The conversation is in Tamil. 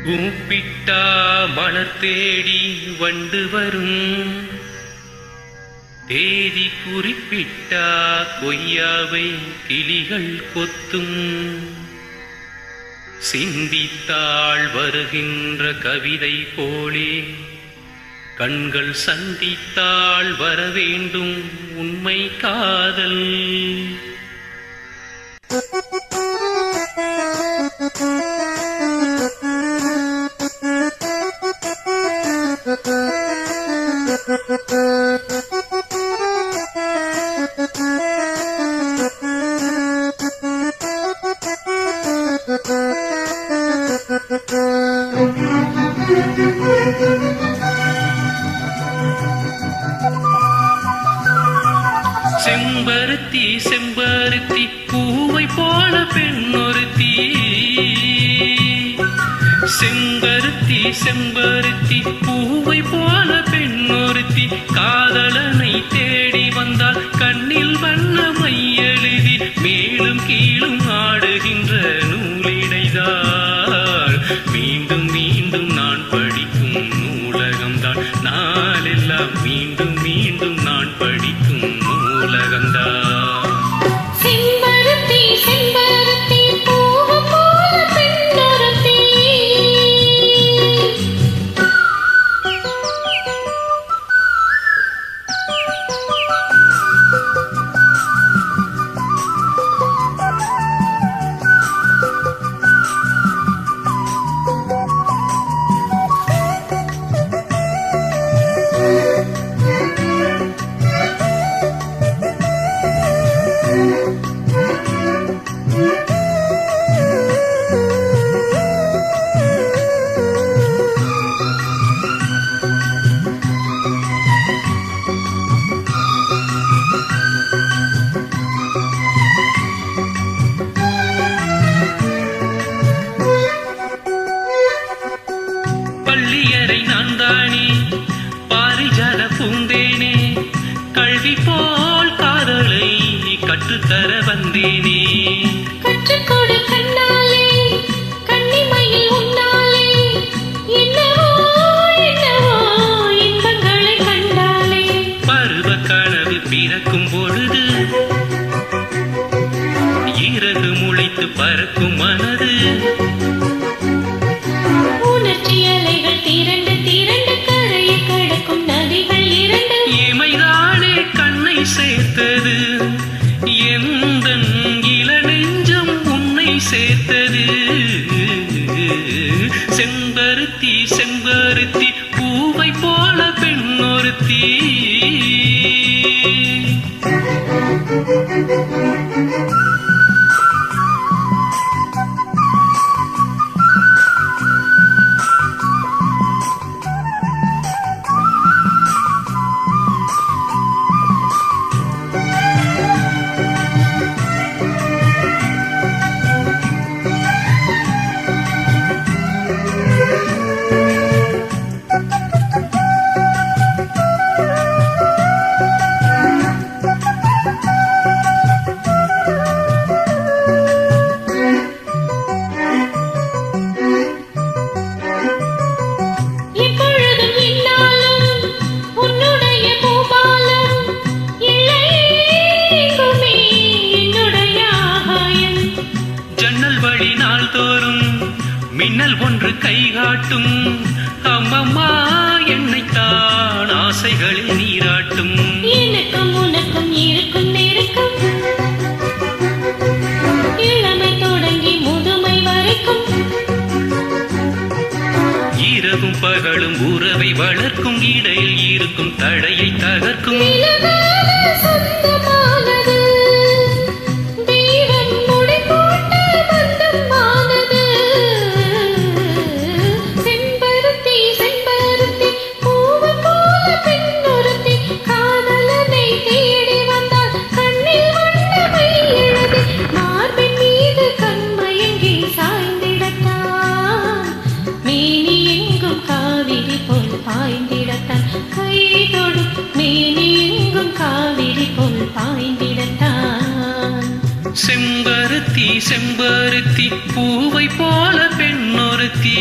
கூப்பிட்டா மலர் தேடி வண்டு வரும், தேதி குறிப்பிட்டா கொய்யாவை கிளிகள் கொத்தும். சிந்தித்தாள் வருகின்ற கவிதை போலே கண்கள் சந்தித்தாள் வரவேண்டும் உண்மை காதல். செம்பருத்தி செம்பருத்தி பூவை போல பெண்ணொருத்தி, செம்பருத்தி செம்பருத்தி பூவை போல பெண்ணொருத்தி, காதலனை தேடி வந்தால் கண்ணில் வண்ணமை எழுதி மேலும் கீழும் ஆடுகின்ற நூலிடைதாள். மீண்டும் மீண்டும் நான் படிக்கும் நூலகம்தான், நாளெல்லாம் மீண்டும் மீண்டும் நான் படிக்கும் நூலகம்தான். செம்பருத்தி செம்பருத்தி பூவு போல பெண்ணொருத்தி, பள்ளியறை நான் தானே பாரிஜாத பூந்தேனே, கல்வி போல் காதலை கற்றுத்தர வந்தேனே. கற்றுக்கொடு கண்ணாலே கண்ணிமையில் உன்னாலே, என்னவோ என்னவோ இன்பங்களை கண்டாலே. பருவ கனவு பிறக்கும் பொழுது இறகு முளைத்து பறக்கும் மனது, உணர்ச்சி அலைகள் திரண்டு திரண்டு கரையை கடக்கும் நதிகள் இரண்டு. இமைதானே கண்ணை சேர்த்தது, எந்தன் இளநெஞ்சம் உன்னை சேர்த்தது. செம்பருத்தி செம்பருத்தி பூவை போல பெண்ணொருத்தி. மின்னல் ஒன்று கை காட்டும், அம்மம்மா என்னைத்தான் ஆசைகளில் நீராட்டும். எனக்கும் உனக்கும் இருக்கும் நெருக்கம், இளமை தொடங்கி முதுமை வரைக்கும், இரவும் பகலும் உறவை வளர்க்கும், இடையில் இருக்கும் தடையை தகர்க்கும். செம்பருத்தி செம்பருத்தி பூவை போல பெண்ணொருத்தி.